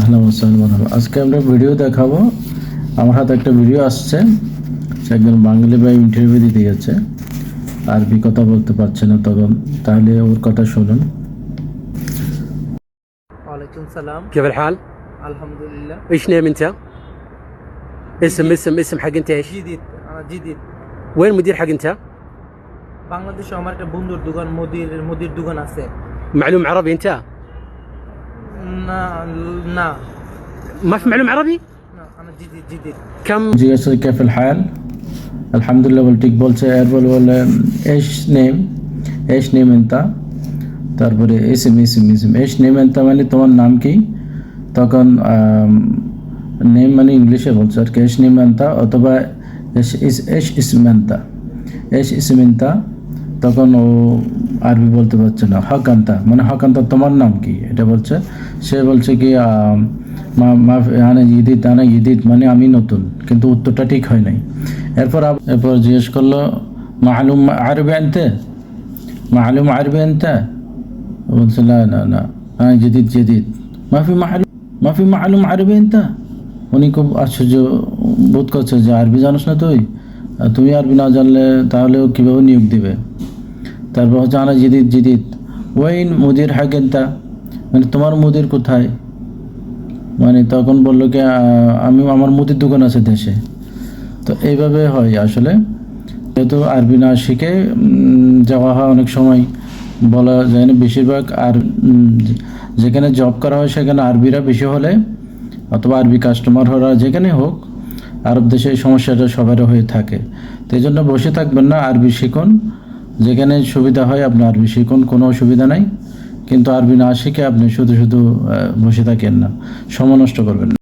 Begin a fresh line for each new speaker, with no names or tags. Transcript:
আহলান ওয়াসাহলান। আজকে আমরা ভিডিও দেখাবো। আমার হাতে একটা ভিডিও আসছে, সে একজন বাঙালি ভাই ইন্টারভিউ দিতে গেছে, আরবি কথা বলতে পারছে না তখন, তাহলে ওর কথা শুনুন।
وعليكم السلام.
كيف الحال؟
الحمد لله.
ايش نام انت؟ اسم حق انت ايش؟
جديد. انا جديد.
وين المدير حق انت؟
বাংলাদেশে আমার একটা বন্ধুর দোকান, মুদির দোকান আছে।
معلوم عربي انت؟
না না
ما في معلوم عربي؟
না انا جديد.
كم؟
জিজ্ঞাসা কেফল হাল, আলহামদুলিল্লাহ বল, ঠিক বলছে। এরপর বলে এশ নেম এন্তা, তারপরে ইসম এশ নেম এন্তা মানে তোমার নাম কি। তখন নেম মানে ইংলিশে বলছে আর কি, এশ নেম এন্তা অথবা এশ ইসম এন্তা। তখন ও আরবি বলতে পারছে না। হকান্তা মানে হকান্তা তোমার নাম কি, এটা বলছে। সে বলছে কি আনা ইদিত মানে আমি নতুন, কিন্তু উত্তরটা ঠিক হয় নাই। এরপর জিজ্ঞেস করলো মালুম আরবি আনতে, বলছে না জেদিদ মাফি মালুম আরবি আনতে। উনি খুব আশ্চর্য বোধ করছে যে আরবি জানোস না তুমি আরবি না জানলে তাহলে কীভাবে নিয়োগ দিবে। তারপর হচ্ছে আনা জিদিদ ওয়াইন মুদির হাকেন্তা, মানে তোমার মুদির কোথায়। মানে তখন বললো কি আমার মুদির দোকান আছে দেশে। তো এইভাবে হয় আসলে, যেহেতু আরবি না শিখে যাওয়া হয় অনেক সময় বলা যায় না। বেশিরভাগ আর যেখানে জব করা হয় সেখানে আরবিরা বেশি হলে, অথবা আরবি কাস্টমার হওয়া যেখানে হোক, আরব দেশে এই সমস্যাটা সবারও হয়ে থাকে। তো এই জন্য বসে থাকবেন না, আরবি শিখুন। যেখানে সুবিধা হয় আপনি আরবি শিখুন, কোনো অসুবিধা নাই। কিন্তু আরবি না শিখে আপনি শুধু বসে থাকেন না, সময় নষ্ট করবেন না।